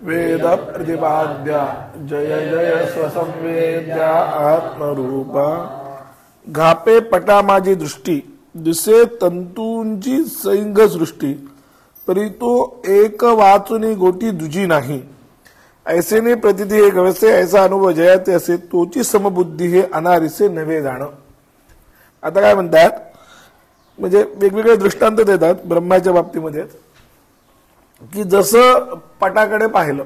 वेद प्रतिपाद्या जय जय स्वसंवेद्या आत्मरूपा। घापे पटा माझी दृष्टी दिसे तंतूंची सैंघ सृष्टी, परी तो एक वाचुनी गोटी दुजी नाही। ऐसेने प्रतिती हे गवसे ऐसा अनुभव जयाते असे, तोची समबुद्धी हे अनारिसे नव्हे जाण। आता काय म्हणतात, म्हणजे वेगवेगळे दृष्टांत देतात ब्रह्माच्या बाबतीमध्ये, की जसं पटाकडे पाहिलं,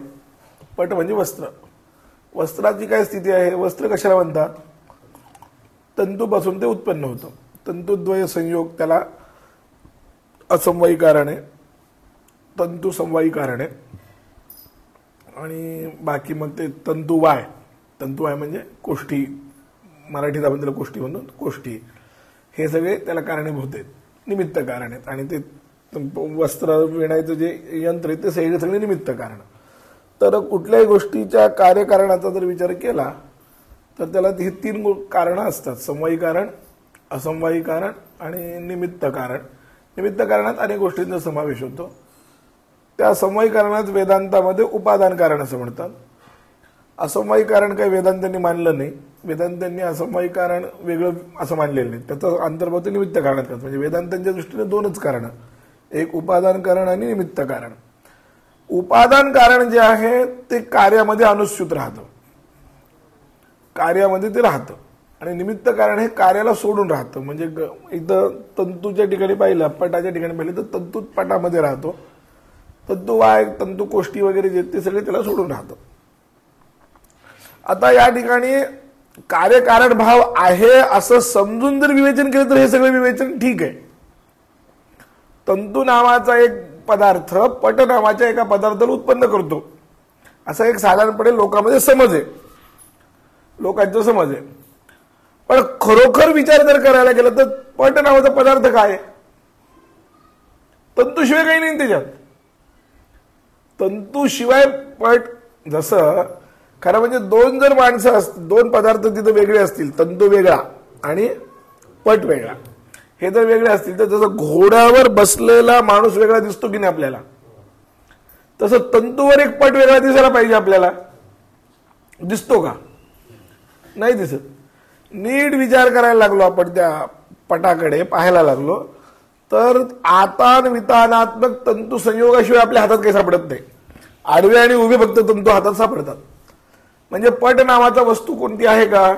पट म्हणजे वस्त्र, वस्त्राची काय स्थिती आहे, वस्त्र कशाला म्हणतात, तंतूपासून ते उत्पन्न होतं, तंतुद्वय संयोग त्याला असमवायी कारण आहे, तंतू समवायी कारण आहे, आणि बाकी मग ते तंतुवाय, तंतुवाय म्हणजे कोष्ठी, मराठीत आपण त्याला कोष्ठी म्हणतो, कोष्ठी, हे सगळे त्याला कारणीभूत आहेत, निमित्त कारण आहेत, आणि ते वस्त्र विणायचं जे यंत्र आहे ते सगळे निमित्त कारण। तर कुठल्याही गोष्टीच्या कार्यकारणाचा जर विचार केला तर त्याला हे तीन कारणं असतात, समवायी कारण, असमवायी कारण आणि निमित्त कारण। निमित्त कारणात अनेक गोष्टींचा समावेश होतो। त्या समवायी कारणात वेदांतामध्ये उपादान कारण असं म्हणतात। असमवायी कारण काही वेदांतांनी मानलं नाही, वेदांतांनी असमवायी कारण वेगळं असं मानलेलं नाही, त्याचं अंतर्भाव निमित्त कारणात करतात। म्हणजे वेदांतांच्या दृष्टीने दोनच कारण, एक उपादान कारण आणि निमित्त कारण। उपादान कारण जे आहे ते कार्यामध्ये अनुस्यूत राहतं, कार्यामध्ये ते राहतं, आणि निमित्त कारण हे कार्याला सोडून राहतं। म्हणजे इथं तंतूच्या ठिकाणी पाहिलं, पटाच्या ठिकाणी पाहिलं तर तंतू पटामध्ये राहतो, तंतू वाय, तंतू कोष्ठी वगैरे जे ते सगळे त्याला सोडून राहतं। आता या ठिकाणी कार्यकारण भाव आहे असं समजून जर विवेचन केलं तर हे सगळं विवेचन ठीक आहे। तंतू नावाचा एक पदार्थ पट नावाच्या एका पदार्थाला उत्पन्न करतो, असा एक साधारणपणे लोकांमध्ये समज आहे, लोकांचा समज आहे। पण खरोखर विचार जर करायला गेला तर पट नावाचा पदार्थ काय आहे, तंतूशिवाय काही नाही त्याच्यात, तंतूशिवाय पट। जसं खरं म्हणजे दोन जर माणसं दोन पदार्थ तिथे वेगळे असतील, तंतू वेगळा आणि पट वेगळा, हे जर वेगळे असतील तर जसं घोड्यावर बसलेला माणूस वेगळा दिसतो की नाही आपल्याला, तसं तंतूवर एक पट वेगळा दिसायला पाहिजे आपल्याला, दिसतो का, नाही दिसत। नीट विचार करायला लागलो आपण, त्या पटाकडे पाहायला लागलो तर आतान वितानात्मक तंतू संयोगाशिवाय आपल्या हातात काही सापडत नाही, आडवे आणि उभे फक्त तंतू हातात सापडतात। म्हणजे पट नावाचा वस्तू कोणती आहे का,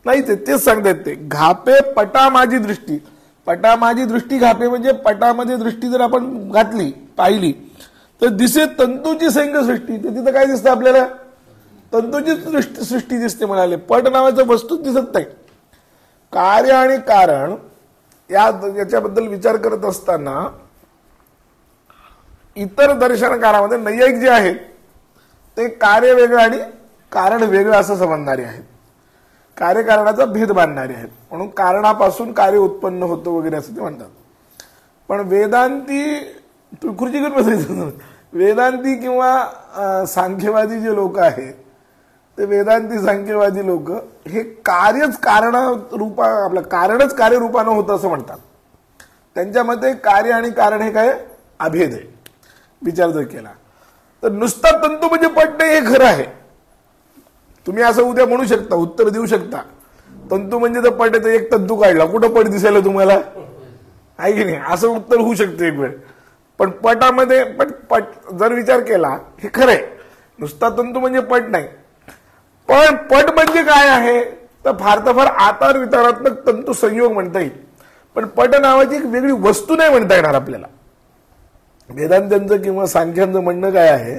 नाही, तेच सांगतात ते। घापे पटा माझी दृष्टी, पटा माझी दृष्टी घापे म्हणजे पटामध्ये दृष्टी जर आपण घातली, पाहिली तर दिसे तंतूची सैंघ सृष्टी, तर तिथं काय दिसतं आपल्याला, तंतूची सृष्टी दिसते म्हणाले, पट नावाचं वस्तू दिसत नाही। कार्य आणि कारण याच्याबद्दल विचार करत असताना इतर दर्शनकारामध्ये नैयायिक जे आहेत ते कार्य वेगळं आणि कारण वेगळं असं समजणारे आहेत, कार्यकारणाचा भेद मानणारे आहेत, म्हणून कारणापासून कार्य उत्पन्न होतं वगैरे असं ते म्हणतात। पण वेदांती, तू खुर्ची घेऊन बसायचं, वेदांती किंवा सांख्यवादी जे लोक आहेत ते वेदांती सांख्यवादी लोक हे कार्यच कारण रूपा, आपलं कारणच कार्य रूपानं होतं असं म्हणतात। त्यांच्या मते कार्य आणि कारण हे काय अभेद आहे, विचार जर केला तर नुसता तंतू म्हणजे पट नाही हे खरं आहे। तुम्ही असं उद्या म्हणू शकता, उत्तर देऊ शकता, तंतू म्हणजे तर पट आहे, तर एक तंतू काढला, कुठं पट दिसायला तुम्हाला, आहे की नाही, असं उत्तर होऊ शकतं एक वेळ। पण पटामध्ये पट जर विचार केला हे खरं आहे, नुसता तंतू म्हणजे पट नाही, पण पट म्हणजे काय आहे तर फार तर फार आतार वितानात्मक तंतू संयोग म्हणता येईल, पण पट नावाची एक वेगळी वस्तू नाही म्हणता येणार आपल्याला। वेदांतांचं किंवा सांख्यांचं म्हणणं काय आहे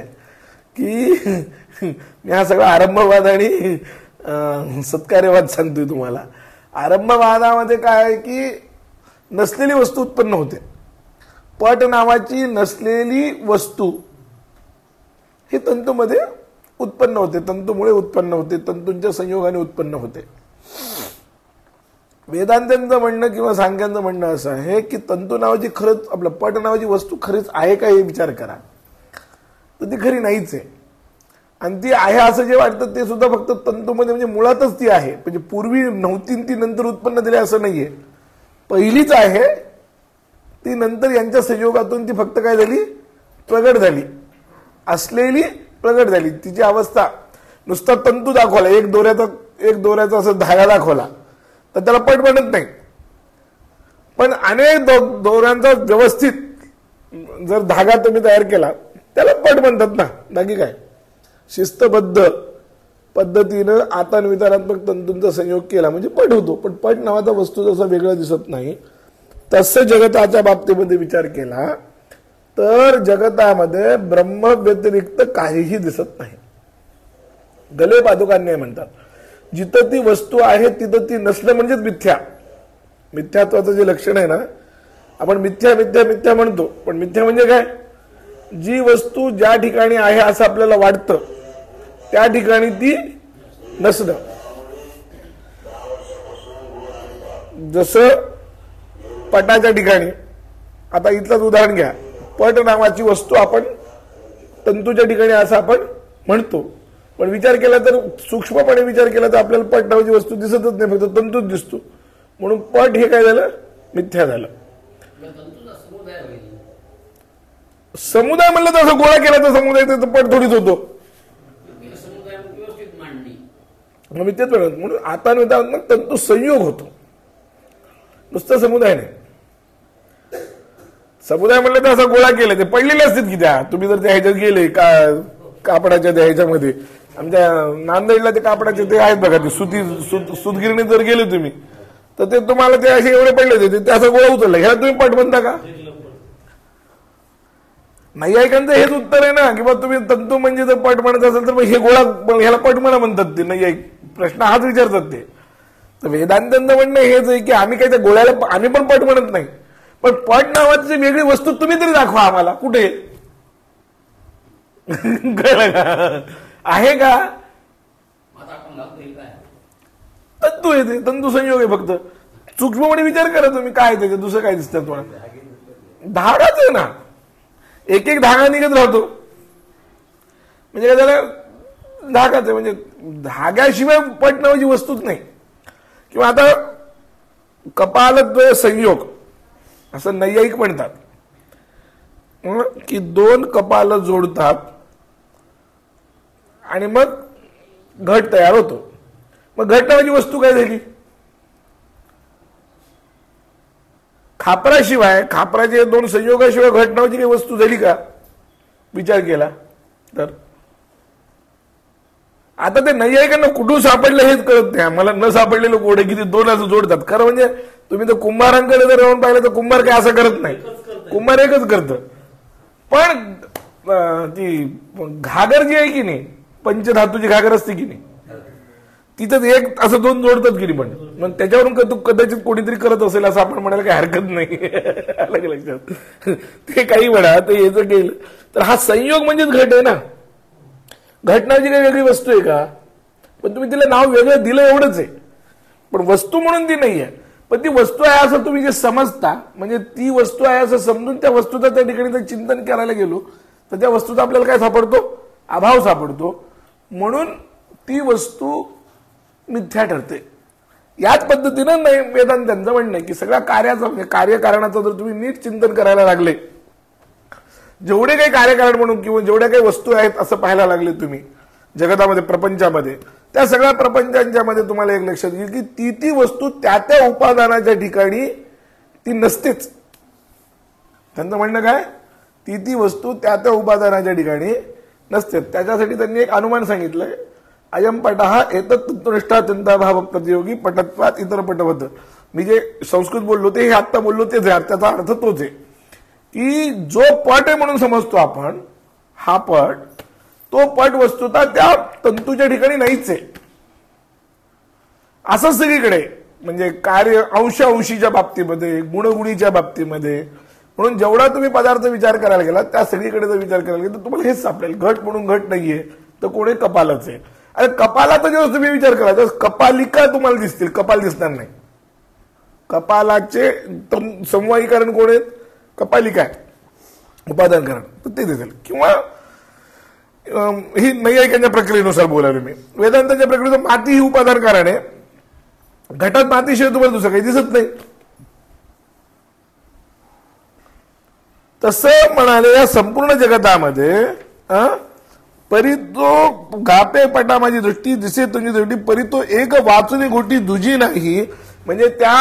की मी हा सगळा आरंभवाद आणि सत्कार्यवाद सांगतोय तुम्हाला। आरंभवादामध्ये काय आहे की नसलेली वस्तू उत्पन्न होते, पट नावाची नसलेली वस्तू ही तंतूमध्ये उत्पन्न होते, तंतूमुळे उत्पन्न होते, तंतूंच्या संयोगाने उत्पन्न होते। वेदांतांचं म्हणणं किंवा सांख्यांचं म्हणणं असं आहे की तंतू नावाची खरंच, आपलं पट नावाची वस्तू खरीच आहे का हे विचार करा तर ती खरी नाहीच आहे, आणि ती आहे असं जे वाटतं ते सुद्धा फक्त तंतूमध्ये, म्हणजे मुळातच ती आहे, म्हणजे पूर्वी नव्हती ती नंतर उत्पन्न झाली असं नाहीये, पहिलीच आहे ती, नंतर यांच्या संयोगातून ती फक्त काय झाली, प्रगट झाली। असलेली प्रगट झाली. तिची अवस्था नुसता तंतू दाखवला, एक दोऱ्याचा असं धागा दाखवला तर त्याला पट बनत नाही. पण अनेक दोऱ्यांचा व्यवस्थित जर धागा तुम्ही तयार केला त्याला पट बनतात ना. बाकी काय, शिस्तबद्ध पद्धतीनं आतान वितानात्मक तंतूंचा संयोग केला म्हणजे पट होतो. पण पट नावाचा वस्तू जसा वेगळा दिसत नाही तसं जगताच्या बाबतीमध्ये विचार केला तर जगतामध्ये ब्रह्म व्यतिरिक्त काहीही दिसत नाही. गले पादुकांनी म्हणतात जिथं ती वस्तू आहे तिथं ती नसणं म्हणजेच मिथ्या. मिथ्यात्वाचं जे लक्षण आहे ना, आपण मिथ्या मिथ्या मिथ्या म्हणतो, पण मिथ्या म्हणजे काय, जी वस्तू ज्या ठिकाणी आहे असं आपल्याला वाटतं त्या ठिकाणी ती नसणं. जसं पटाच्या ठिकाणी, आता इथलंच उदाहरण घ्या, पट नावाची वस्तू आपण तंतूच्या ठिकाणी असं आपण म्हणतो, पण विचार केला तर सूक्ष्मपणे विचार केला तर आपल्याला पट नावाची वस्तू दिसतच नाही, फक्त तंतूच दिसतो. म्हणून पट हे काय झालं, मिथ्या झालं. समुदाय म्हणलं तर असं गोळा केला तर समुदाय तर पट थोडीच होतो. मी तेच म्हणत, म्हणून आता मग तंतू संयोग होतो, नुसतं समुदाय नाही. समुदाय म्हणलं तर असं गोळा केलं ते पडलेले असतात की त्या, तुम्ही जर त्या ह्याच्यात गेले कापडाच्या त्या ह्याच्यामध्ये, आमच्या नांदेडला ते कापडाचे ते आहेत बघा, ते सुतगिरणीत जर गेले तुम्ही तर ते तुम्हाला ते असे एवढे पडले ते असं गोळा उचलला, ह्याला तुम्ही पट म्हणता का? नाही, ऐकांचं हेच उत्तर आहे ना, किंवा तुम्ही तंतू म्हणजे जर पट म्हणत असेल तर हे गोळा ह्याला पट म्हणा म्हणतात ते. नाही, प्रश्न हाच विचारतात ते. तर वेदांतांचं म्हणणं हेच आहे की आम्ही काय त्या गोळ्याला आम्ही पण पट म्हणत नाही, पण पट नावाची वेगळी वस्तू तुम्ही तरी दाखवा आम्हाला, कुठे कळलं का? आहे का? तंतू आहे ते, तंतू संयोग आहे फक्त. सूक्ष्मपणे विचार करा तुम्ही, काय त्याच्यात दुसरं काय दिसतं तुम्हाला? धागाच आहे ना, एक एक धागा निघत राहतो म्हणजे काय झालं, धागाच आहे. म्हणजे धाग्याशिवाय पट नावाची वस्तूच नाही. किंवा आता कपालद्वय संयोग असं नैयायिक म्हणतात की दोन कपाल जोडतात आणि मग घट तयार होतो. मग घट नावाची वस्तू काय झाली? खापराशिवाय, खापराचे दोन संयोगाशिवाय घट नावाची काही वस्तू झाली का विचार केला तर? आता ते नैयायिकांना कुठून सापडलं हेच कळत नाही. मला न सापडलेलं कोडे किती दोन असं जोडतात. खरं म्हणजे तुम्ही तर कुंभारांकडे जर राहून पाहिलं तर कुंभार काय असं करत नाही, कुंभार एकच करत. पण ती घागर जी आहे की नाही, पंचधातूची घागर असते की नाही, तिथं एक असं दोन जोडतात की नाही, पण मग त्याच्यावरून कदाचित कोणीतरी करत असेल असं आपण म्हणायला काही हरकत नाही. अलग लक्षात ते काही म्हणा, तर याचं केलं तर हा संयोग म्हणजेच घट आहे ना. घटनाची काही वेगळी वस्तू आहे का? पण तुम्ही तिला नाव वेगळं दिलं एवढंच आहे, पण वस्तू म्हणून ती नाही आहे. पण ती वस्तू आहे असं तुम्ही जे समजता, म्हणजे ती वस्तू आहे असं समजून त्या वस्तूचं त्या ठिकाणी जर चिंतन करायला गेलो तर त्या वस्तूचा आपल्याला काय सापडतो? अभाव सापडतो. म्हणून ती वस्तू मिथ्या ठरते. याच पद्धतीनं वेदांतांचं म्हणणं आहे की सगळ्या कार्याचं, कार्यकारणाचं जर तुम्ही नीट चिंतन करायला लागले, जेवढे काही कार्यकारण म्हणून किंवा जेवढ्या काही वस्तू आहेत असं पाहायला लागले तुम्ही जगतामध्ये, प्रपंचामध्ये, त्या सगळ्या प्रपंचांच्या मध्ये तुम्हाला एक लक्षात येईल की ती वस्तू त्या त्या उपादानाच्या ठिकाणी ती नसतेच. त्यांचं म्हणणं काय? ती वस्तू त्या त्या उपादानाच्या ठिकाणी नसते. त्याच्यासाठी त्यांनी एक अनुमान सांगितलंय, अयम पटहा एतत्निष्ठा भाव प्रतियोगी पटत्वात इतर पटवत. मी जे संस्कृत बोललो ते हे आत्ता बोललो तेच आहे, त्याचा अर्थ तोच आहे की जो पट आहे म्हणून समजतो आपण, हा पट, तो पट वस्तुता त्या तंतूच्या ठिकाणी नाहीच आहे. असं सगळीकडे, म्हणजे कार्य अंशांशीच्या बाबतीमध्ये, गुणगुणीच्या बाबतीमध्ये. म्हणून जेवढा तुम्ही पदार्थ विचार करायला गेला त्या सगळीकडे जर विचार करायला गेला तर तुम्हाला हेच सापडेल, घट म्हणून घट नाहीये तर कोणी कपालच आहे. अरे कपालाचा जेव्हा तुम्ही विचार करा तर कपालिका तुम्हाला दिसतील, कपाल दिसणार नाही. कपालाचे समवायीकरण कोण आहेत? कपालिका आहे, उपादान करण, तर ते दिसेल. किंवा ही नैयायिकांच्या प्रक्रियेनुसार बोलावे मी. वेदांताच्या प्रक्रियेनुसार माती ही उपादान कारण आहे. घटात मातीशिवाय तुम्हाला दुसरं काही दिसत नाही. तसं म्हणाले या संपूर्ण जगतामध्ये परी तो घापे पटा माझी दृष्टी दिसे तुझी दृष्टी परी तो एक वाचुनी गोटी दुजी नाही. म्हणजे त्या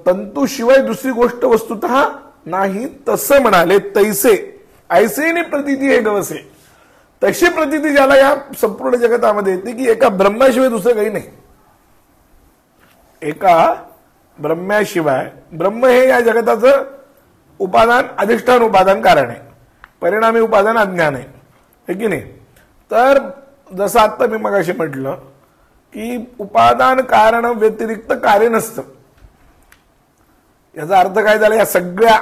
तंतूशिवाय दुसरी गोष्ट वस्तुतः नाही तसं म्हणाले. तैसे ऐसे प्रतीती हे गवसे. तशी प्रतीती ज्याला या संपूर्ण जगतामध्ये येते की एका ब्रह्माशिवाय दुसरं काही नाही. एका ब्रह्म्याशिवाय ब्रह्म हे या जगताचं उपादान अधिष्ठान उपादान कारण आहे. परिणामी उपादान अज्ञान आहे की नाही. तर जसं आता मी मगाशी म्हटलं की उपादान कारण व्यतिरिक्त कार्य नसतं. याचा अर्थ काय झाला या सगळ्या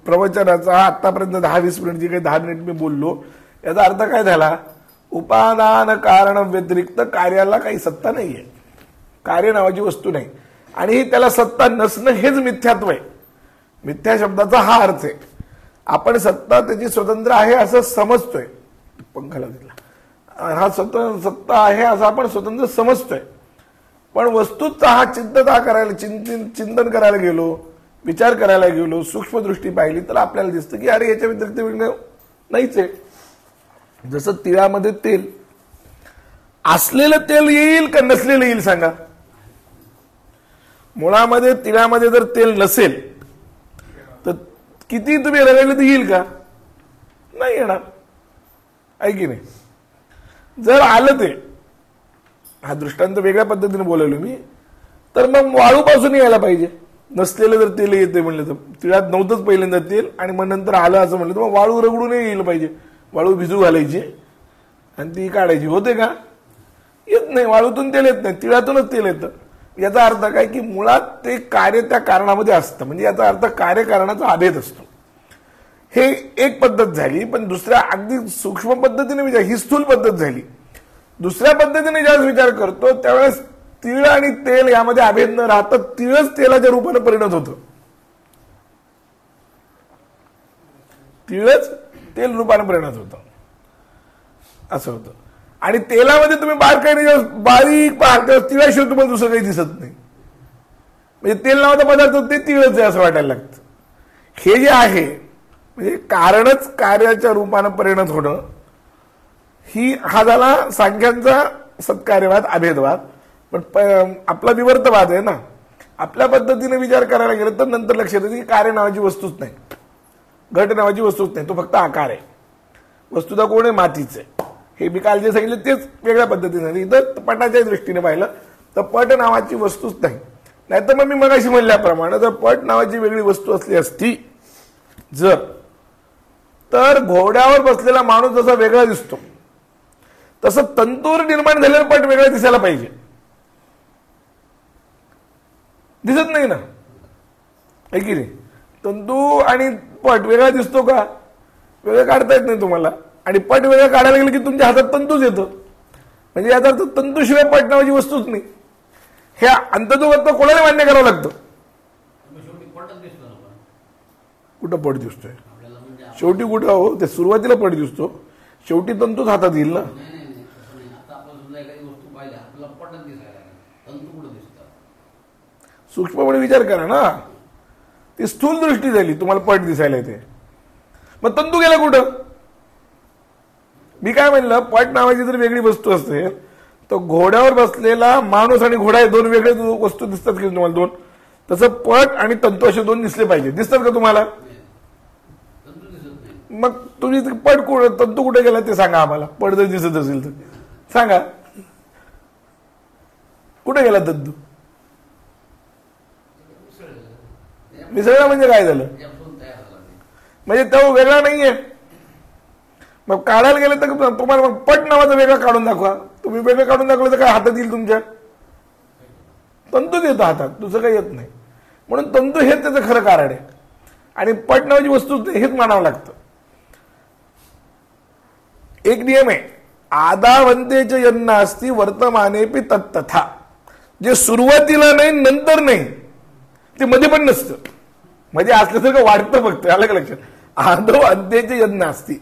प्रवचनाचा आतापर्यंत 10-20 मिनिट जी काही 10 मिनिट मी बोललो याचा अर्थ काय झाला. उपादान कारण व्यतिरिक्त कार्याला काही सत्ता नाहीये. कार्य नावाची वस्तू नाही आणि त्याला सत्ता नसणं हेच मिथ्यात्व आहे. मिथ्या शब्दाचा हा अर्थ आहे. आपण सत्ता त्याची स्वतंत्र आहे असं समजतोय. पंखाला दिला हा सत्ता आहे असं आपण स्वतंत्र समजतोय. पण वस्तूचा हा चिंतन करायला गेलो विचार करायला गेलो सूक्ष्मदृष्टी पाहिली तर आपल्याला दिसतं की अरे याच्या व्यतिरिक्त नाहीच आहे. जसं तिळामध्ये तेल असलेलं तेल येईल का नसलेलं येईल सांगा. मुळामध्ये तिळामध्ये जर तेल नसेल तर किती तुम्ही रगडले तर येईल का. नाही येणार आहे की नाही. जर आलं ते हा दृष्टांत वेगळ्या पद्धतीने बोलवलो मी तर मग वाळूपासून यायला पाहिजे. नसलेलं जर तेल येते म्हणलं तर तिळात नव्हतंच पहिल्यांदा तेल आणि मग नंतर आलं असं म्हणलं तर मग वाळू रगडून येईल पाहिजे. वाळू भिजू घालायची आणि ती काढायची. होते का. येत नाही. वाळूतून तेल येत नाही तिळातूनच तेल येतं. याचा अर्थ काय की मुळात ते कार्य त्या कारणामध्ये असतं. म्हणजे याचा अर्थ कार्यकारणाचा अभेद असतो. हे एक पद्धत झाली. पण दुसऱ्या अगदी सूक्ष्म पद्धतीने विचार ही स्थूल पद्धत झाली. दुसऱ्या पद्धतीने ज्यावेळेस विचार करतो त्यावेळेस तीळ आणि तेल यामध्ये अभेद न राहता तीळच तेलाच्या रूपाने परिणत होतं. तीळच तेल रूपाने परिणत होतं असं होतं. आणि तेलामध्ये तुम्ही बारीक पाहता तिळाशिवाय तुम्हाला दुसरं काही दिसत नाही. म्हणजे तेल नावाचा पदार्थ ते तिळच आहे असं वाटायला लागतं. हे जे आहे म्हणजे कारणच कार्याच्या रूपाने परिणत होणं हा झाला सांख्यांचा सत्कार्यवाद अभेदवाद. पण आपला विवर्तवाद आहे ना. आपल्या पद्धतीने विचार करायला गेलं तर नंतर लक्षात येतं की कार्य नावाची वस्तूच नाही घट नावाची वस्तूच नाही. तो फक्त आकार आहे. वस्तुता कोण आहे मातीच आहे. हे मी काल जे सांगितलं तेच वेगळ्या पद्धतीने. इथं पटाच्या दृष्टीने पाहिलं तर पट नावाची वस्तूच नाही. नाहीतर मग मी मगाशी म्हणल्याप्रमाणे जर पट नावाची वेगळी वस्तू असली असती तर घोड्यावर बसलेला माणूस जसा वेगळा दिसतो तसं तंतूवर निर्माण झालेलं पट वेगळं दिसायला पाहिजे. दिसत नाही ना आहे की नाही. तंतू आणि पट वेगळा दिसतो का. वेगळं काढता येत नाही तुम्हाला. आणि पट वेगळं काढायला गेलं की तुमच्या हातात तंतूच येतं. म्हणजे याचा अर्थ तंतूशिवाय पट नावाची वस्तूच नाही. हे अंततोगत कोणाला मान्य करावं लागतं. कुठं पट दिसतोय. शेवटी कुठं हो ते सुरुवातीला पट दिसतो. शेवटी तंतूच हातात येईल ना. सूक्ष्मपणे विचार करा ना. ती स्थूल दृष्टी झाली तुम्हाला पट दिसायला येते. मग तंतू गेला कुठं. मी काय म्हणलं पट नावाची जर वेगळी वस्तू असते तर घोड्यावर बसलेला माणूस आणि घोडा हे दोन वेगळे वस्तू दिसतात की तुम्हाला दोन. तसं पट आणि तंतू असे दोन दिसले पाहिजे. दिसतात का तुम्हाला. मग तुम्ही पट तंतू कुठे गेला ते सांगा आम्हाला. पट जर दिसत असेल तर सांगा कुठे गेला तंतू. मिसळला म्हणजे काय झालं. म्हणजे तो वेगळा नाहीये. मग काढायला गेलं तर तुम्हाला मग पट नावाचा वेगळा काढून दाखवा. तुम्ही वेगळं काढून दाखवलं तर काय हातात येईल तुमच्या. तंतूच येतो हातात दुसरं काही येत नाही. म्हणून तंतू हेच त्याचं खरं कारण आहे. आणि पट नावाची वस्तूच नाही हेच मानावं लागतं. एक नियम आहे आदावंतेच यन्ना असती वर्तमानेपि तत्तथा. जे सुरुवातीला नाही नंतर नाही ते मध्ये पण नसतं. म्हणजे असल्यासारखं वाटतं फक्त. आलं का लक्षात. आदव अंत्येचे यज्ञ असती.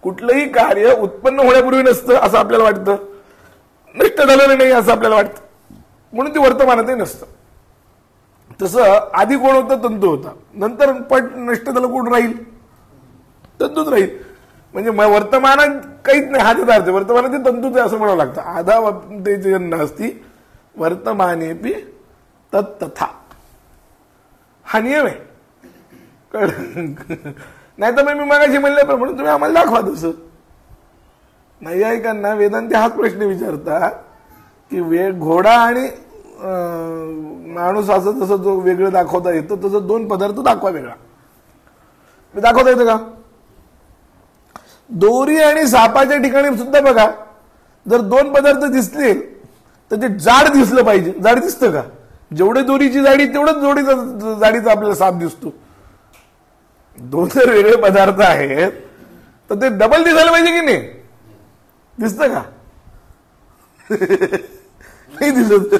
कुठलंही कार्य उत्पन्न होण्यापूर्वी नसतं असं आपल्याला वाटतं. नष्ट झालेलं नाही असं आपल्याला वाटतं. म्हणून ते वर्तमानातही नसतं. तसं आधी कोण होतं तंतू होता. नंतर पट नष्ट झालं कोण राहील तंतूच राहील. म्हणजे वर्तमानात काहीच नाही, हा त्याचा अर्थ. वर्तमानाचे तंतूच आहे असं म्हणावं लागतं. आधा वप्तेचे नास्ती वर्तमानेपि तत्तथा, हा नियम आहे. नाही तर मग मी मागाशी म्हणलं म्हणून तुम्ही आम्हाला दाखवा तसं. नैयायिकांना वेदांती हाच प्रश्न विचारतात की घोडा आणि माणूस असं तसं जो वेगळं दाखवता येतं तसं दोन पदार्थ दाखवा वेगळा. दाखवता येतं का? दोरी आणि सापाच्या ठिकाणी सुद्धा बघा, जर दोन पदार्थ दिसले तर ते जाड दिसलं पाहिजे. जाड दिसतं का? जेवढे दोरीची जाडी तेवढंच जाडीचा आपल्याला साप दिसतो. दोन जर वेगळे पदार्थ आहेत तर ते डबल दिसायला पाहिजे की नाही? दिसतं का? नाही दिसत.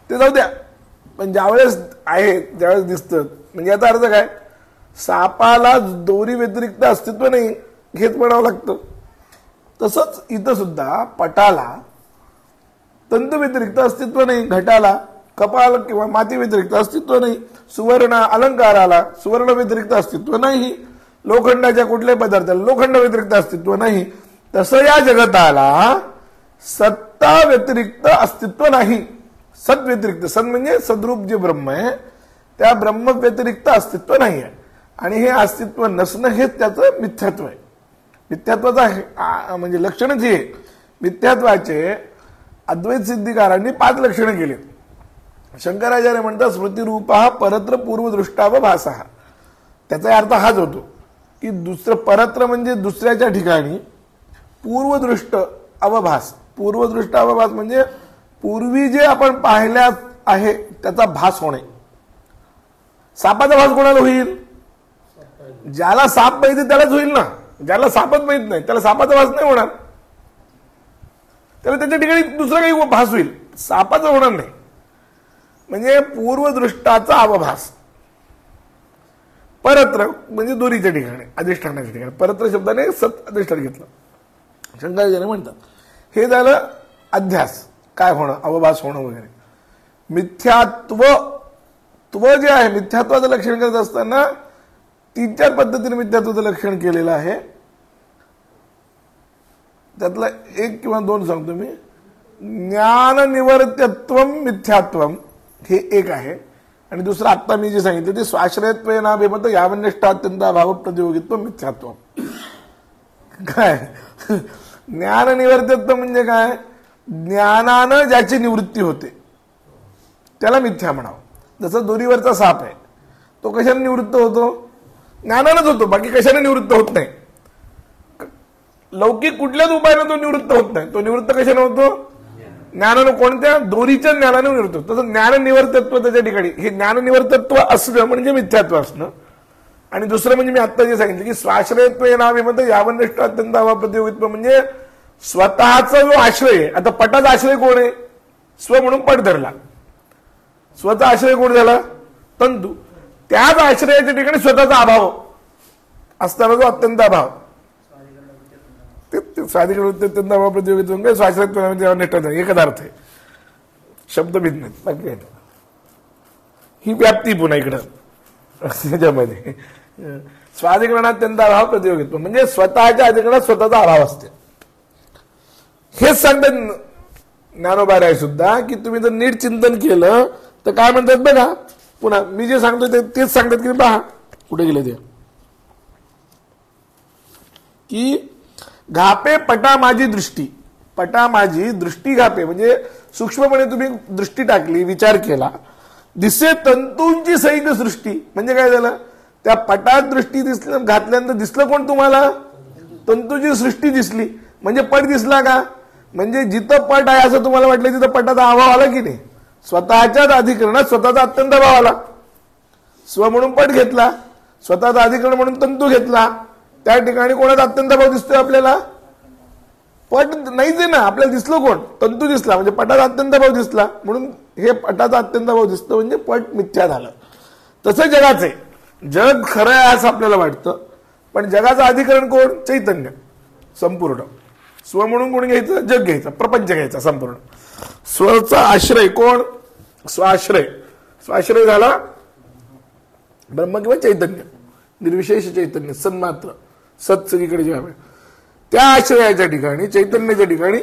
ते जाऊ द्या, पण ज्यावेळेस आहे त्यावेळेस दिसतं. म्हणजे याचा अर्थ काय? सापाला दोरी व्यतिरिक्त अस्तित्व नाही हेच म्हणावं लागतं. तसंच इथं सुद्धा पटाला तंतू व्यतिरिक्त अस्तित्व नाही, घटाला कपाल किंवा माती व्यतिरिक्त अस्तित्व नाही, सुवर्ण अलंकाराला सुवर्ण व्यतिरिक्त अस्तित्व नाही, लोखंडाच्या कुठल्याही पदार्थाला लोखंड व्यतिरिक्त अस्तित्व नाही. तसं या जगताला सत्ता व्यतिरिक्त अस्तित्व नाही. सत व्यतिरिक्त, सत म्हणजे सद्रूप जे ब्रह्म आहे त्या ब्रह्म व्यतिरिक्त अस्तित्व नाही आहे. आणि हे अस्तित्व नसणं हेच त्याचं मिथ्यात्व आहे. मिथ्यात्वाचा म्हणजे लक्षणच हे. मिथ्यात्वाचे अद्वैत सिद्धिकारांनी 5 लक्षणं केली. शंकराचार्य म्हणतात स्मृतिरूपा परत्र पूर्वदृष्टाव भासा. त्याचा अर्थ हाच होतो की दुसरं परत्र म्हणजे दुसऱ्याच्या ठिकाणी, पूर्वदृष्ट अवभास. पूर्वदृष्ट अवभास म्हणजे पूर्वी जे आपण पाहिल्या आहे त्याचा भास होणे. सापाचा भास कोणाला होईल? ज्याला साप माहिती त्यालाच होईल ना. ज्याला सापच माहित नाही त्याला सापाचा भास नाही होणार. त्याला त्याच्या ठिकाणी दुसरा काही भास होईल, सापाचा होणार नाही. म्हणजे पूर्वदृष्टाचा अवभास. परत्र म्हणजे दोरीच्या ठिकाणी, अधिष्ठानाच्या ठिकाणी. परत्र शब्दाने सत अधिष्ठान घेतलं. शंकराचार्य म्हणतात हे झालं अध्यास, काय होणं, अवभास होणं वगैरे. मिथ्यात्व जे आहे, मिथ्यात्वाचं लक्षण करत असताना 3-4 पद्धतीने मिथ्यात्वाचं लक्षण केलेलं आहे. त्यातलं 1 किंवा 2 सांगतो मी. ज्ञान निवर्त्यत्व मिथ्यात्व हे एक आहे. आणि दुसरं आत्ता मी जे सांगितलं ते स्वाश्रयत्व नाभिमत यावनिष्ठ अत्यंत अभाव प्रतियोगित्व मिथ्यात्व. काय ज्ञान निवर्त्यत्व म्हणजे काय? ज्ञानानं ज्याची निवृत्ती होते त्याला मिथ्या म्हणावं. जसं दोरीवरचा साप आहे, तो कशाने निवृत्त होतो? ज्ञानानंच होतो, बाकी कशाने निवृत्त होत नाही. लौकिक कुठल्याच उपायानं तो निवृत्त होत नाही. तो निवृत्त कशाने होतो? ज्ञानानं. कोणत्या? दोरीच्या ज्ञानानं निवृत्त होतो. तसं ज्ञान निवर्तत्व त्याच्या ठिकाणी, हे ज्ञान निवर्तत्व असणं म्हणजे मिथ्यात्व असणं. आणि दुसरं म्हणजे मी आत्ता जे सांगितलं की स्वाश्रयत्व नाभिमत यावनिष्ठ अत्यंत अभाव प्रतियोगित्व म्हणजे स्वतःचा जो आश्रय आहे. आता पटाचा आश्रय कोण आहे? स्व म्हणून पट धरला. स्वतः आश्रय कोण झाला? तंतू. त्याच आश्रयाच्या ठिकाणी स्वतःचा अभाव असताना जो अत्यंत अभाव, स्वाधिकरण अत्यंत अभाव प्रतियोगित्व स्वाश्रयत्व एकच अर्थ आहे, शब्द भिन्न नाही, बाकी काय. ही व्याप्ती पुन्हा इकडं त्याच्यामध्ये स्वाधिकरणात अत्यंत अभाव प्रतियोगित्व म्हणजे स्वतःच्या अधिकरणात स्वतःचा अभाव असते. हेच सांगतात ज्ञानोबा राय सुद्धा की तुम्ही जर नीट चिंतन केलं तर काय म्हणतात बघा. पुन्हा मी जे सांगतो तेच सांगतात की पहा कुठे गेले ते, की घापे पटा माझी दृष्टी. पटा माझी दृष्टी घापे म्हणजे सूक्ष्मपणे तुम्ही दृष्टी टाकली, विचार केला. दिसे तंतूंची सैक सृष्टी म्हणजे काय झालं? त्या पटात दृष्टी दिसलं, घातल्यानंतर दिसलं कोण तुम्हाला? तंतूची सृष्टी दिसली. म्हणजे पट दिसला का? म्हणजे जिथं पट आहे असं तुम्हाला वाटलं तिथं पटाचा अभाव आला की नाही? स्वतःच्याच अधिकरणात स्वतःचा अत्यंत अभाव आला. स्व म्हणून पट घेतला, स्वतःचा अधिकरण म्हणून तंतू घेतला. त्या ठिकाणी कोणाचा अत्यंत अभाव दिसतोय आपल्याला? पट नाहीच आहे ना. आपल्याला दिसलो कोण? तंतू दिसला म्हणजे पटाचा अत्यंत अभाव दिसला. म्हणून हे पटाचा अत्यंत अभाव दिसतो म्हणजे पट मिथ्या झालं. तसं जगाचं आहे. जग खरं आहे असं आपल्याला वाटतं, पण जगाचं अधिकरण कोण? चैतन्य संपूर्ण. स्व म्हणून कोण घ्यायचं? जग घ्यायचं, प्रपंच घ्यायचा संपूर्ण. स्वचा आश्रय कोण? स्वाश्रय. स्वाश्रय झाला ब्रह्म किंवा चैतन्य, निर्विशेष चैतन्य, सन्मात्र, सत सगळीकडे जे आहे त्या आश्रयाच्या ठिकाणी, चैतन्याच्या ठिकाणी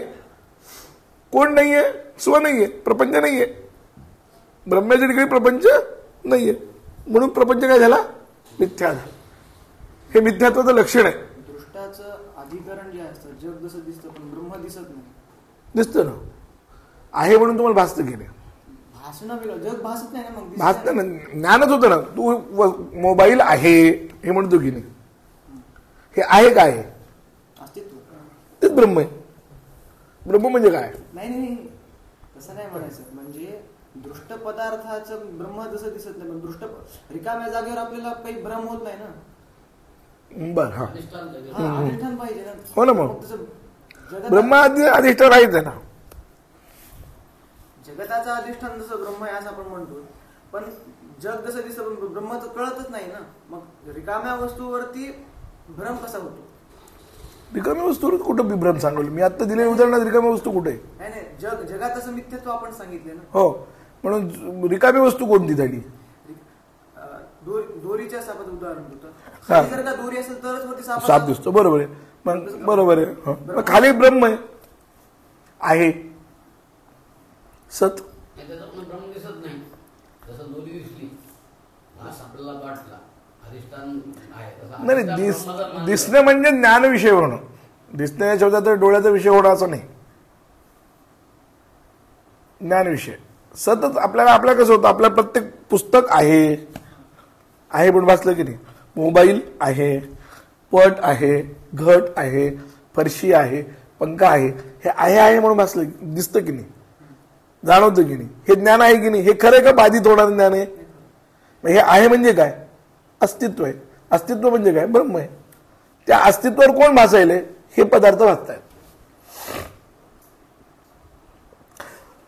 कोण नाहीये? स्व नाहीये, प्रपंच नाहीये. ब्रह्माच्या ठिकाणी प्रपंच नाहीये, म्हणून प्रपंच काय झाला? मिथ्या झाला. हे मिथ्यात्वाचं लक्षण आहे. दृष्टाचं अधिकरण जे असतं, जग जसं दिसतं पण ब्रह्म दिसत नाही. दिसतं ना, आहे म्हणून तुम्हाला भासतं की नाही? भासणं वेगळं, जग भासत नाही ना. मग भासतं ना, ज्ञानच होतं ना. तू मोबाईल आहे हे म्हणतो की नाही? हे आहे काय? अस्तित्व, तेच ब्रह्म आहे. ब्रह्म म्हणजे काय? नाही तसं नाही म्हणायचं. म्हणजे दृष्ट पदार्थाचं ब्रह्म जसं दिसत नाही, पण दृष्ट रिकाम्या जागेवर आपल्याला काही भ्रम होत नाही ना. बर, हा, अधिष्ठान पाहिजे ना. हो ना. मग ब्रह्म अधिष्ठान आहेच आहे ना. जगताचं अधिष्ठान जसं ब्रह्म आहे असं आपण म्हणतो, पण जग जसं दिसतं पण ब्रह्माचं कळतच नाही ना. मग रिकाम्या वस्तूवरती भ्रम कसा होतो? रिकाम्या वस्तूवर कुठं विभ्रम सांगवलं मी? आता दिलेल्या उदाहरणात रिकाम्या वस्तू कुठे? नाही जगात असं मिथ्यत्व आपण सांगितले ना. हो, म्हणून रिकामी वस्तू कोणती झाली? दोरीच्या सापाचं उदाहरण होतं. जर का दोरी असेल तरच वरती साप दिसतो. बरोबर आहे. मग बरोबर आहे. मग खाली ब्रह्म आहे सत. ब्रह्म दिसत नाही, तसं दोरी दिसली, आपल्याला वाटला अधिष्ठान आहे. नाही, दिसणं म्हणजे ज्ञान विषय होणं. दिसण्याच्या शब्दात तर डोळ्याचा विषय होणं असं नाही. ज्ञान विषय सतत आपल्याला कसं होतं? आपल्या प्रत्येक पुस्तक आहे पण वाचलं की नाही? मोबाईल आहे, पट आहे, घट आहे, फरशी आहे, पंखा आहे. हे आहे म्हणून वाचलं, दिसतं की नाही? जाणवतं की नाही? हे ज्ञान आहे की नाही? हे खरं का बाधित होणारं ज्ञान आहे? हे आहे म्हणजे काय? अस्तित्व आहे. अस्तित्व म्हणजे काय? ब्रह्म आहे. त्या अस्तित्वावर कोण भासायले? हे पदार्थ वाचतायत.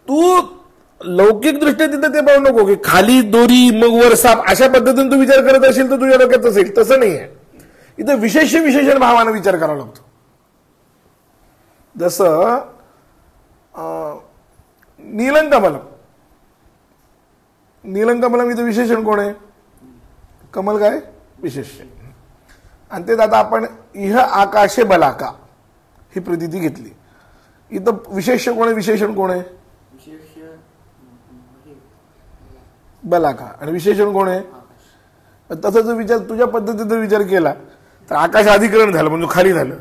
तू लौकिक दृष्ट्या तिथं ते पाहू नको की खाली दोरी मग वर साप, अशा पद्धतीने तू विचार करत असेल तर तुझ्या डोक्यात असेल. तसं नाही आहे. इथं विशेषण भावानं विचार करावा लागतो. जसं नीलंकमलम इथं विशेषण कोण आहे? कमल काय? विशेषण. आणि ते आता आपण इह आकाशे बलाका ही प्रतीती घेतली. इथं विशेष कोण आहे? विशेषण कोण आहे? बलाका. आणि विशेषण कोण आहे? तसा जर विचार तुझ्या पद्धतीचा विचार केला तर आकाश अधिकरण झालं म्हणजे खाली झालं,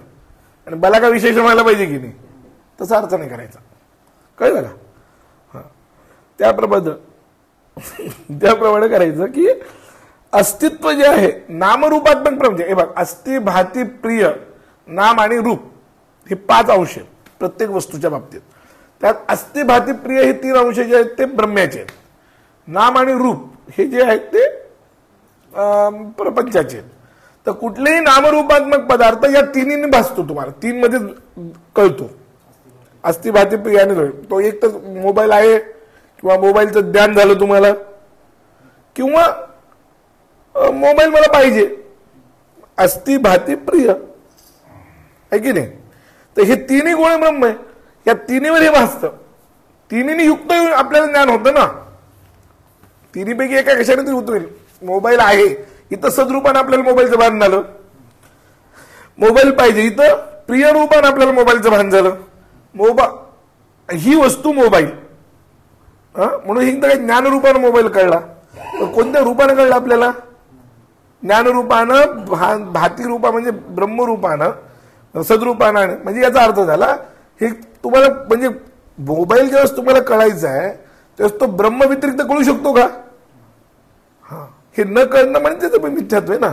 आणि बलाका विशेषण व्हायला पाहिजे की नाही? तसा अर्थ नाही करायचा. कळलं का? त्याप्रमाणे करायचं की अस्तित्व जे आहे नामरूपात्मक प्रपंच. हे बघ, अस्ति भाती प्रिय, नाम आणि रूप हे 5 अंश आहेत प्रत्येक वस्तूच्या बाबतीत. त्यात अस्ति भाती प्रिय हे 3 अंश जे आहेत ते ब्रह्म्याचे आहेत. नाम आणि रूप हे जे आहेत ते प्रपंचाचे आहेत. तर कुठलेही नामरूपात्मक पदार्थ या तिन्ही भासतो. तुम्हाला 3 मध्ये कळतो. अस्ति भाती प्रिय आणि तो एक तर मोबाईल आहे किंवा मोबाईलचं ज्ञान झालं तुम्हाला, किंवा मोबाईल मला पाहिजे, अस्ति भाती प्रिय आहे की नाही? तर हे तिन्ही गुण ब्रह्म आहे. या तिन्हीवर हे भासतं. तिन्ही युक्त आपल्याला ज्ञान होतं ना. तिन्हीपैकी एका कशाने तरी उतरेल. मोबाईल आहे इथं सद्रूपानं आपल्याला मोबाईलचं भान झालं. मोबाईल पाहिजे इथं प्रिय रूपानं आपल्याला मोबाईलचं भान झालं. ही वस्तू मोबाईल म्हणून ही ज्ञान रूपानं मोबाईल कळला. कोणत्या रूपानं कळला आपल्याला? ज्ञान रूपानं, भाती रूपा म्हणजे ब्रह्मरूपानं, सद्रूपानं. म्हणजे याचा अर्थ झाला हे तुम्हाला, म्हणजे मोबाईल जेव्हा तुम्हाला कळायचं आहे तेव्हा तो ब्रह्म व्यतिरिक्त कळू शकतो का? हे न कळणं म्हणजे त्याचं मिथ्यात्व आहे ना.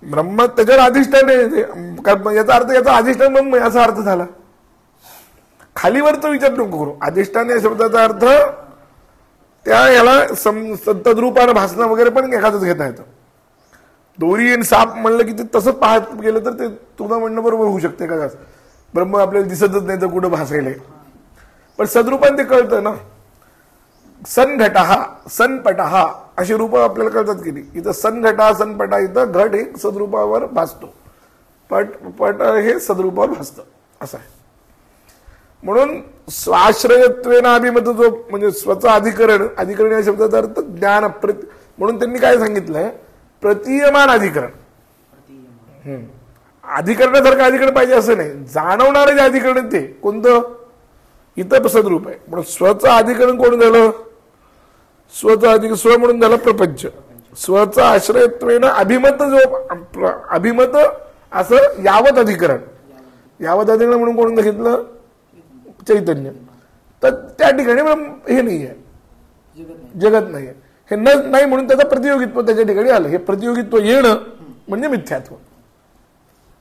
ब्रह्म त्याच्यावर अधिष्ठान आहे. याचा अर्थ याचा अधिष्ठान ब्रह्म आहे असा अर्थ झाला. खालीवरचा विचार नको करू. अधिष्ठान या शब्दाचा अर्थ त्या याला तद्रूपानं भासणं वगैरे पण एखादंच घेता येतं. दोरी आणि साप म्हणलं की ते तसं पाहत गेलं तर ते तुला म्हणणं बरोबर होऊ शकते का? ब्रह्म आपल्याला दिसतच नाही तर कुठं भासायला, पण सद्रूपान ते कळतं ना. सनघटहा, सनपटहा अशी रूप आपल्याला कळतात की नाही? इथं सनघटा, सनपटा, इथं घट हे सद्रूपावर भासतो, पट हे सद्रूपावर भासतं असं आहे. म्हणून स्वाश्रयत्वेन अभिमत जो म्हणजे स्वचा अधिकरण, अधिकरण या शब्दाचा अर्थ ज्ञान म्हणून त्यांनी काय सांगितलंय, प्रतीयमान अधिकरण. अधिकरणासारखं अधिकरण पाहिजे असं नाही, जाणवणारं जे अधिकरण ते कोणतं, इथं सद्रूप आहे. म्हणून स्वचं अधिकरण कोण झालं, स्वचं अधिक स्व म्हणून झालं प्रपंच. स्वचा आश्रयत्वेन अभिमत जो अभिमत असं यावत अधिकरण, यावत अधिकरण म्हणून कोण घेतलं, चैतन्य. तर त्या ठिकाणी हे नाही आहे, जगत नाही आहे. हे नाही म्हणून त्याचं प्रतियोगित्व त्याच्या ठिकाणी आलं. हे प्रतियोगित्व येणं म्हणजे मिथ्यात्व.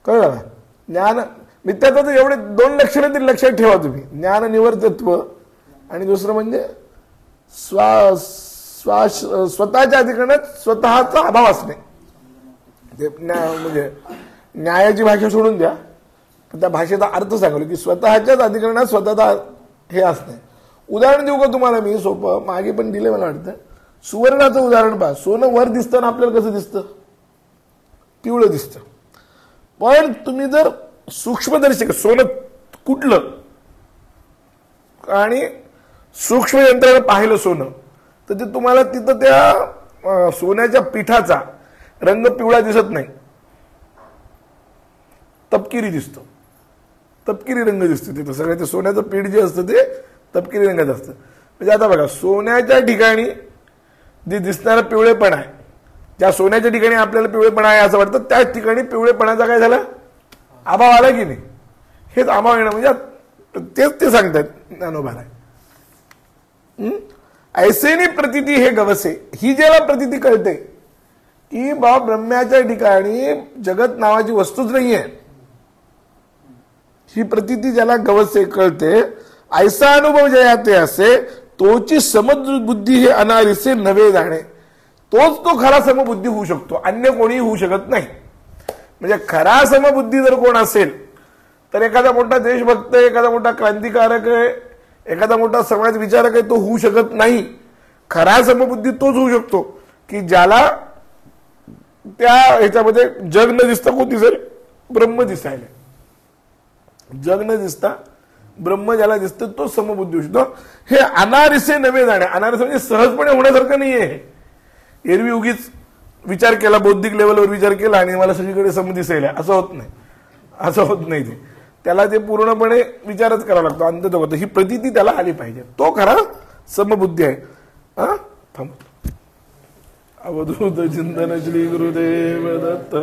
कळलं का? ज्ञान मिथ्यात्व एवढे दोन लक्षणं तरी लक्षात ठेवा तुम्ही, ज्ञान निवर्तत्व आणि दुसरं म्हणजे स्वतःच्या अधिकरणात स्वतःचा अभाव असणे. म्हणजे न्यायाची भाषा सोडून द्या, त्या भाषेचा अर्थ सांगलो की स्वतःच्याच अधिकरणात स्वतःचा हे असणे. उदाहरण देऊ का तुम्हाला मी, सोपं, मागे पण दिले मला वाटतं. सुवर्णाचं उदाहरण पहा. सोनं वर दिसतं ना आपल्याला कसं दिसतं, पिवळं दिसतं. पण तुम्ही जर सूक्ष्मदर्शक सोनं कुठलं आणि सूक्ष्म यंत्रानं पाहिलं सोनं, तर ते तुम्हाला तिथं त्या सोन्याच्या पिठाचा रंग पिवळा दिसत नाही, तपकिरी दिसतो, तपकिरी रंग दिसतो. तिथं सगळं ते सोन्याचं पीठ जे असतं ते तपकिरी रंगाचं असतं. म्हणजे आता बघा, सोन्याच्या ठिकाणी जे दिसणारा पिवळेपणा आहे, ज्या सोन्याच्या ठिकाणी आपल्याला पिवळेपणा आहे असं वाटतं, त्याच ठिकाणी पिवळेपणाचा काय झाला, अभाव आला की नाही. हेच अभाव येणं म्हणजे तेच ते सांगतात ज्ञानोबा. ऐसेनी प्रतिती हे गवसे, ही ज्याला प्रतिती कळते की बा ब्रह्म्याच्या ठिकाणी जगत नावाची वस्तूच नाहीये, ही प्रतिती ज्याला गवसे कळते, ऐसा अनुभव जयाते असे तोची समबुद्धी हे अनारिसे नवे जाणे. तोच तो खरा समबुद्धी होऊ शकतो, अन्य कोणीही होऊ शकत नाही. म्हणजे खरा समबुद्धी जर कोण असेल तर एखादा मोठा देशभक्त आहे, एखादा मोठा क्रांतिकारक आहे, एखादा मोठा समाज विचारक आहे, तो होऊ शकत नाही. खरा समबुद्धी तोच होऊ शकतो की ज्याला त्या ह्याच्यामध्ये जग न दिसता कोणती जर ब्रह्म दिसायला, जग न दिसता ब्रह्म ज्याला दिसतं तो समबुद्धी होऊ शकतो. हे अनारिसे नवे जाणे. अनारिसे म्हणजे सहजपणे होण्यासारखं नाहीये. एरवी उगीच विचार केला, बौद्धिक लेवलवर विचार केला आणि मला सगळीकडे सम दिसायला, असं होत नाही, असं होत नाही. ते त्याला ते पूर्णपणे विचारच करावा लागतो, अंतत होतं. ही प्रतिती त्याला आली पाहिजे, तो खरा समबुद्धी आहे. थांबतो. अवधूत चिंतन श्री गुरुदेव दत्त.